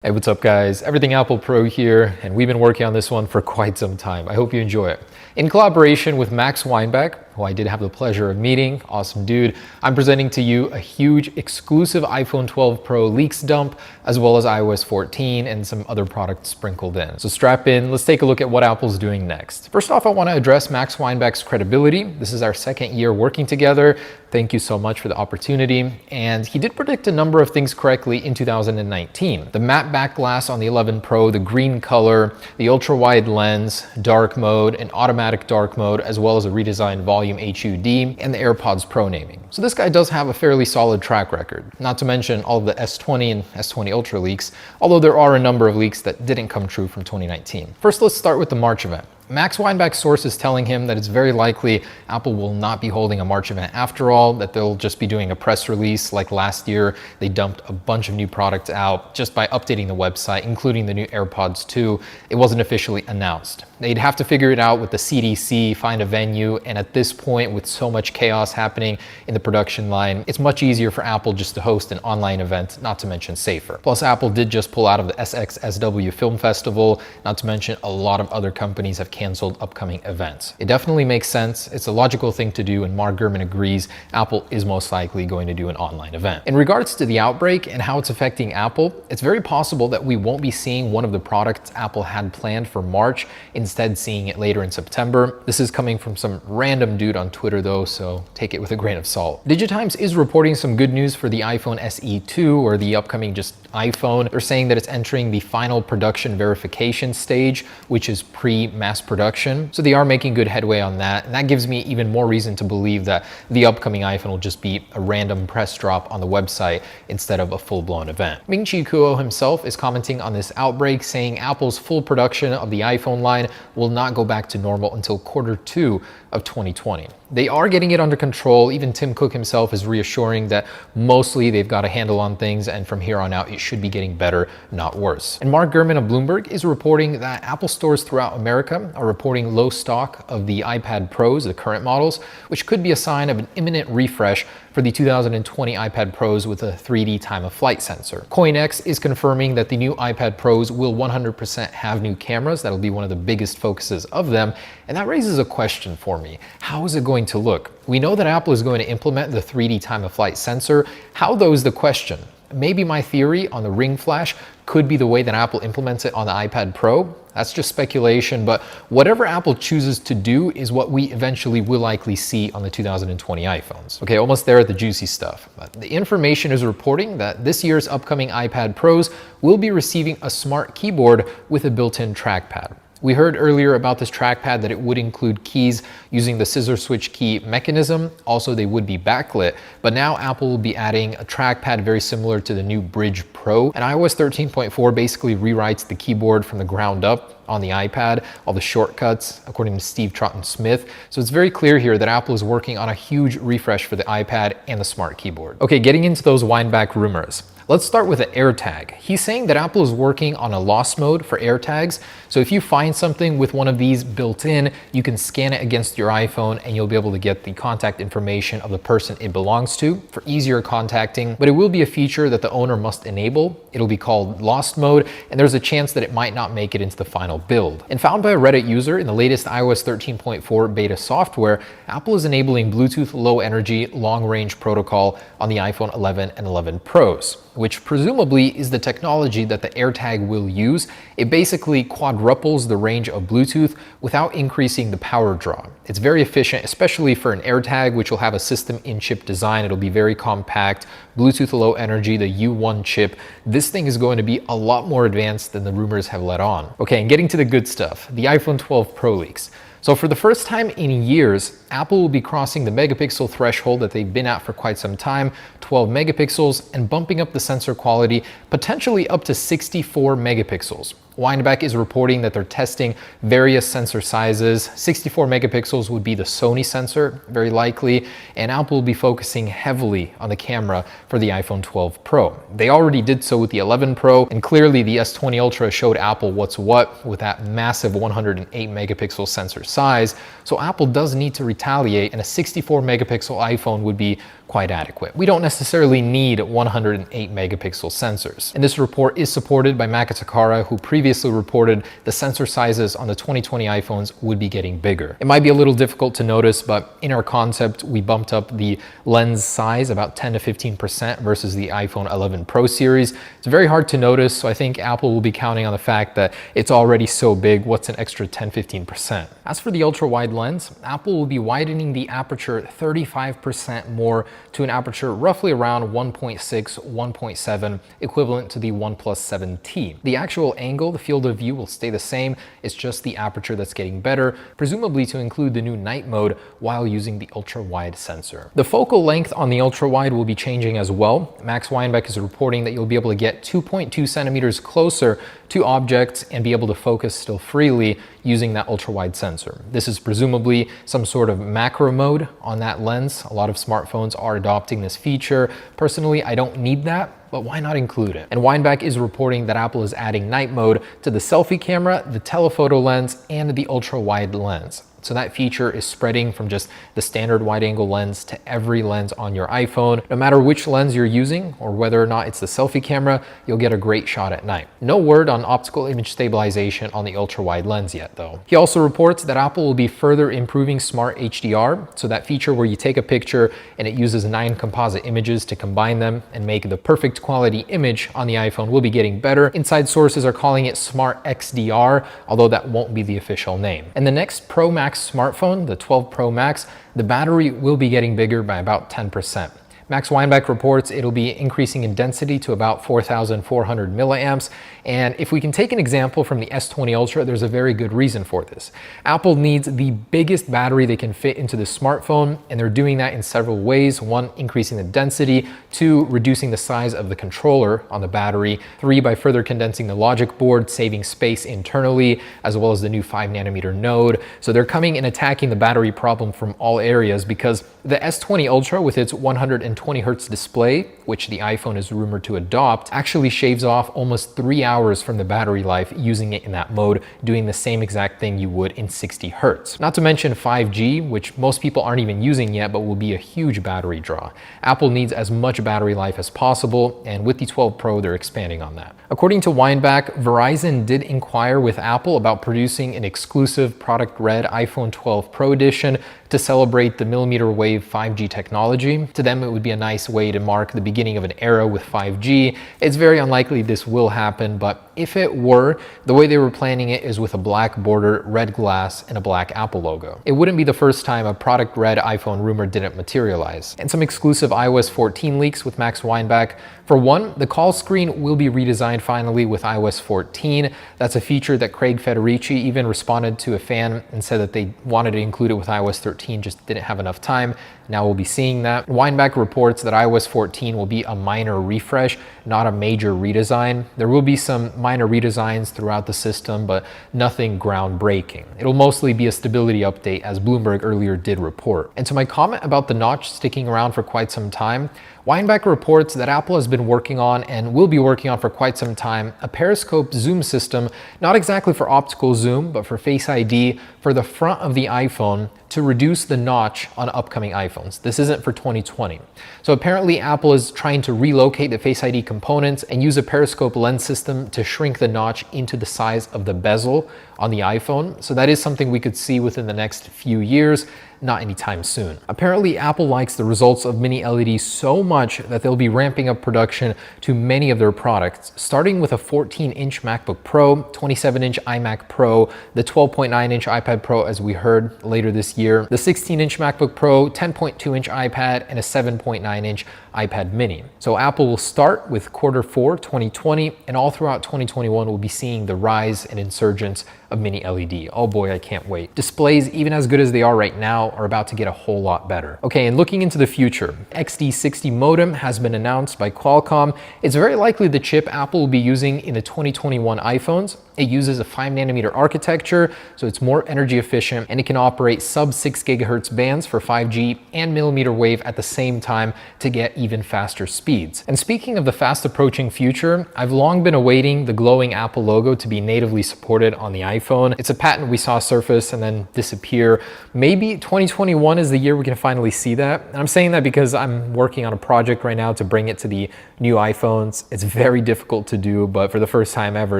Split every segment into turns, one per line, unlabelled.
Hey, what's up guys? Everything Apple Pro here, and we've been working on this one for quite some time. I hope you enjoy it. In collaboration with Max Weinbach, who I did have the pleasure of meeting, awesome dude, I'm presenting to you a huge exclusive iPhone 12 Pro leaks dump, as well as iOS 14 and some other products sprinkled in. So strap in, let's take a look at what Apple's doing next. First off, I want to address Max Weinbach's credibility. This is our second year working together. Thank you so much for the opportunity. And he did predict a number of things correctly in 2019. The matte back glass on the 11 Pro, the green color, the ultra wide lens, dark mode, and automatic dark mode, as well as a redesigned volume HUD and the AirPods Pro naming. So this guy does have a fairly solid track record, not to mention all of the S20 and S20 Ultra leaks, although there are a number of leaks that didn't come true from 2019. First, let's start with the March event. Max Weinbach's source is telling him that it's very likely Apple will not be holding a March event after all, that they'll just be doing a press release like last year. They dumped a bunch of new products out just by updating the website, including the new AirPods 2. It wasn't officially announced. They'd have to figure it out with the CDC, find a venue, and at this point, with so much chaos happening in the production line, it's much easier for Apple just to host an online event, not to mention safer. Plus, Apple did just pull out of the SXSW Film Festival, not to mention a lot of other companies have canceled upcoming events. It definitely makes sense. It's a logical thing to do, and Mark Gurman agrees Apple is most likely going to do an online event. In regards to the outbreak and how it's affecting Apple, it's very possible that we won't be seeing one of the products Apple had planned for March, instead seeing it later in September. This is coming from some random dude on Twitter though, so take it with a grain of salt. Digitimes is reporting some good news for the iPhone SE 2, or the upcoming just iPhone. They're saying that it's entering the final production verification stage, which is pre-mass production. So they are making good headway on that. And that gives me even more reason to believe that the upcoming iPhone will just be a random press drop on the website instead of a full-blown event. Ming-Chi Kuo himself is commenting on this outbreak, saying Apple's full production of the iPhone line will not go back to normal until Q2 of 2020. They are getting it under control. Even Tim Cook himself is reassuring that mostly they've got a handle on things, and from here on out, it should be getting better, not worse. And Mark Gurman of Bloomberg is reporting that Apple stores throughout America are reporting low stock of the iPad Pros, the current models, which could be a sign of an imminent refresh for the 2020 iPad Pros with a 3D time-of-flight sensor. CoinX is confirming that the new iPad Pros will 100% have new cameras. That'll be one of the biggest focuses of them. And that raises a question for me. How is it going to look? We know that Apple is going to implement the 3D time-of-flight sensor. How though is the question? Maybe my theory on the Ring Flash could be the way that Apple implements it on the iPad Pro. That's just speculation, but whatever Apple chooses to do is what we eventually will likely see on the 2020 iPhones. Okay, almost there at the juicy stuff. But the information is reporting that this year's upcoming iPad Pros will be receiving a smart keyboard with a built-in trackpad. We heard earlier about this trackpad that it would include keys using the scissor switch key mechanism. Also, they would be backlit, but now Apple will be adding a trackpad very similar to the new Bridge Pro. And iOS 13.4 basically rewrites the keyboard from the ground up on the iPad, all the shortcuts, according to Steve Troughton-Smith. So it's very clear here that Apple is working on a huge refresh for the iPad and the smart keyboard. Okay, getting into those Weinbach rumors. Let's start with an AirTag. He's saying that Apple is working on a lost mode for AirTags. So if you find something with one of these built in, you can scan it against your iPhone and you'll be able to get the contact information of the person it belongs to for easier contacting. But it will be a feature that the owner must enable. It'll be called lost mode, and there's a chance that it might not make it into the final build. And found by a Reddit user in the latest iOS 13.4 beta software, Apple is enabling Bluetooth Low Energy Long Range Protocol on the iPhone 11 and 11 Pros, which presumably is the technology that the AirTag will use. It basically quadruples the range of Bluetooth without increasing the power draw. It's very efficient, especially for an AirTag, which will have a system in-chip design. It'll be very compact, Bluetooth Low Energy, the U1 chip. This thing is going to be a lot more advanced than the rumors have let on. Okay, and getting to the good stuff, the iPhone 12 Pro leaks. So for the first time in years, Apple will be crossing the megapixel threshold that they've been at for quite some time, 12 megapixels, and bumping up the sensor quality potentially up to 64 megapixels. Weinbach is reporting that they're testing various sensor sizes. 64 megapixels would be the Sony sensor, very likely, and Apple will be focusing heavily on the camera for the iPhone 12 Pro. They already did so with the 11 Pro, and clearly the S20 Ultra showed Apple what's what with that massive 108 megapixel sensor size. So Apple does need to retaliate, and a 64 megapixel iPhone would be quite adequate. We don't necessarily need 108 megapixel sensors. And this report is supported by Makatakara, who previously reported the sensor sizes on the 2020 iPhones would be getting bigger. It might be a little difficult to notice, but in our concept, we bumped up the lens size about 10 to 15% versus the iPhone 11 Pro series. It's very hard to notice, so I think Apple will be counting on the fact that it's already so big, what's an extra 10-15%? As for the ultra-wide lens, Apple will be widening the aperture 35% more to an aperture roughly around 1.6, 1.7, equivalent to the OnePlus 7T. The actual angle, the field of view will stay the same, it's just the aperture that's getting better, presumably to include the new night mode while using the ultra-wide sensor. The focal length on the ultra-wide will be changing as well. Max Weinbeck is reporting that you'll be able to get 2.2 centimeters closer to objects and be able to focus still freely using that ultra-wide sensor. This is presumably some sort of macro mode on that lens. A lot of smartphones are adopting this feature. Personally, I don't need that, but why not include it? And Weinbeck is reporting that Apple is adding night mode to the selfie camera, the telephoto lens, and the ultra-wide lens. So that feature is spreading from just the standard wide-angle lens to every lens on your iPhone. No matter which lens you're using or whether or not it's the selfie camera, you'll get a great shot at night. No word on optical image stabilization on the ultra-wide lens yet though. He also reports that Apple will be further improving Smart HDR, so that feature where you take a picture and it uses 9 composite images to combine them and make the perfect quality image on the iPhone will be getting better. Inside sources are calling it Smart XDR, although that won't be the official name. And the next Pro Max smartphone, the 12 Pro Max, the battery will be getting bigger by about 10%. Max Weinbeck reports it'll be increasing in density to about 4,400 milliamps. And if we can take an example from the S20 Ultra, there's a very good reason for this. Apple needs the biggest battery they can fit into the smartphone, and they're doing that in several ways. 1, increasing the density. 2, reducing the size of the controller on the battery. 3, by further condensing the logic board, saving space internally, as well as the new 5nm node. So they're coming and attacking the battery problem from all areas, because the S20 Ultra with its 120 Hz display, which the iPhone is rumored to adopt, actually shaves off almost 3 hours from the battery life using it in that mode, doing the same exact thing you would in 60 Hz. Not to mention 5G, which most people aren't even using yet, but will be a huge battery draw. Apple needs as much battery life as possible, and with the 12 Pro, they're expanding on that. According to Weinbeck, Verizon did inquire with Apple about producing an exclusive product red iPhone 12 Pro edition to celebrate the millimeter wave 5G technology. To them, it would be a nice way to mark the beginning of an era with 5G. It's very unlikely this will happen, but if it were, the way they were planning it is with a black border, red glass, and a black Apple logo. It wouldn't be the first time a product red iPhone rumor didn't materialize. And some exclusive iOS 14 leaks with Max Weinbeck. For one, the call screen will be redesigned finally with iOS 14. That's a feature that Craig Federici even responded to a fan and said that they wanted to include it with iOS 13, just didn't have enough time. Now we'll be seeing that. Weinbeck reports that iOS 14 will be a minor refresh, not a major redesign. There will be some minor redesigns throughout the system, but nothing groundbreaking. It'll mostly be a stability update, as Bloomberg earlier did report. And to my comment about the notch sticking around for quite some time, Weinbeck reports that Apple has been working on and will be working on for quite some time a periscope zoom system, not exactly for optical zoom, but for Face ID for the front of the iPhone to reduce the notch on upcoming iPhones. This isn't for 2020. So apparently Apple is trying to relocate the Face ID components and use a periscope lens system to shrink the notch into the size of the bezel on the iPhone. So that is something we could see within the next few years, not anytime soon. Apparently Apple likes the results of mini LEDs so much that they'll be ramping up production to many of their products, starting with a 14-inch MacBook Pro, 27-inch iMac Pro, the 12.9-inch iPad Pro as we heard later this year, the 16-inch MacBook Pro, 10.2-inch iPad, and a 7.9-inch iPad mini. So Apple will start with Q4 2020, and all throughout 2021 we'll be seeing the rise and insurgence of mini LED. Oh boy, I can't wait. Displays, even as good as they are right now, are about to get a whole lot better. Okay, and looking into the future, XD60 modem has been announced by Qualcomm. It's very likely the chip Apple will be using in the 2021 iPhones. It uses a 5nm architecture, so it's more energy efficient, and it can operate sub 6 GHz bands for 5G and millimeter wave at the same time to get even faster speeds. And speaking of the fast approaching future, I've long been awaiting the glowing Apple logo to be natively supported on the iPhone. It's a patent we saw surface and then disappear. Maybe 2021 is the year we can finally see that. And I'm saying that because I'm working on a project right now to bring it to the new iPhones. It's very difficult to do, but for the first time ever,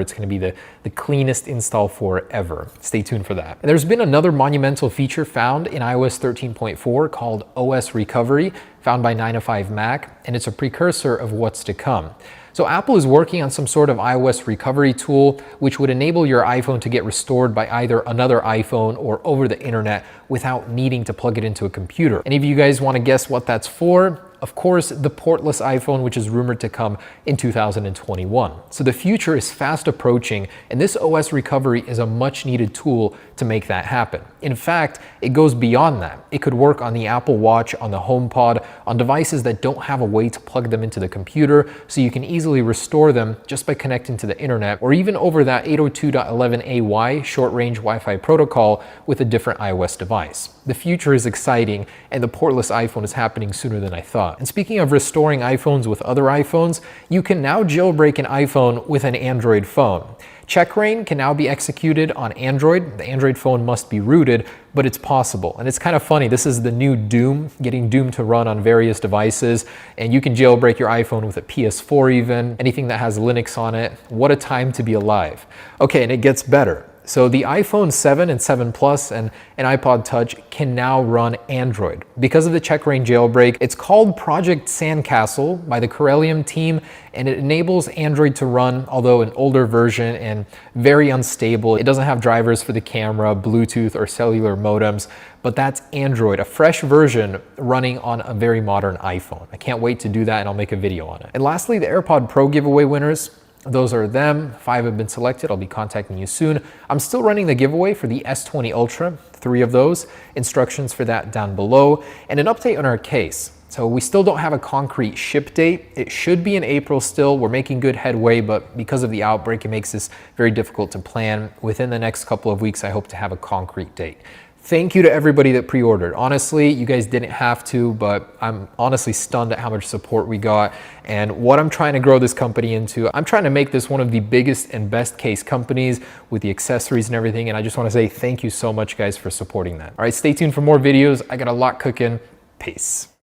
it's going to be the cleanest install forever. Stay tuned for that. And there's been another monumental feature found in iOS 13.4 called OS Recovery, found by 9to5Mac, and it's a precursor of what's to come. So Apple is working on some sort of iOS recovery tool, which would enable your iPhone to get restored by either another iPhone or over the internet without needing to plug it into a computer. Any of you guys want to guess what that's for? Of course, the portless iPhone, which is rumored to come in 2021. So the future is fast approaching, and this OS recovery is a much needed tool to make that happen. In fact, it goes beyond that. It could work on the Apple Watch, on the HomePod, on devices that don't have a way to plug them into the computer, so you can easily restore them just by connecting to the internet, or even over that 802.11ay short-range Wi-Fi protocol with a different iOS device. The future is exciting, and the portless iPhone is happening sooner than I thought. And speaking of restoring iPhones with other iPhones, you can now jailbreak an iPhone with an Android phone. Checkrain can now be executed on Android. The Android phone must be rooted, but it's possible. And it's kind of funny, this is the new Doom, getting Doom to run on various devices, and you can jailbreak your iPhone with a PS4 even, anything that has Linux on it. What a time to be alive. Okay, and it gets better. So the iPhone 7 and 7 Plus and an iPod Touch can now run Android. Because of the Checkrain jailbreak, it's called Project Sandcastle by the Corellium team, and it enables Android to run, although an older version and very unstable. It doesn't have drivers for the camera, Bluetooth, or cellular modems, but that's Android, a fresh version running on a very modern iPhone. I can't wait to do that, and I'll make a video on it. And lastly, the AirPod Pro giveaway winners. Those are them. 5 have been selected. I'll be contacting you soon. I'm still running the giveaway for the S20 Ultra, 3 of those. Instructions for that down below. And an update on our case. So we still don't have a concrete ship date. It should be in April still. We're making good headway, but because of the outbreak, it makes this very difficult to plan. Within the next couple of weeks, I hope to have a concrete date. Thank you to everybody that pre-ordered. Honestly, you guys didn't have to, but I'm honestly stunned at how much support we got and what I'm trying to grow this company into. I'm trying to make this one of the biggest and best case companies with the accessories and everything, and I just want to say thank you so much, guys, for supporting that. All right, stay tuned for more videos. I got a lot cooking. Peace.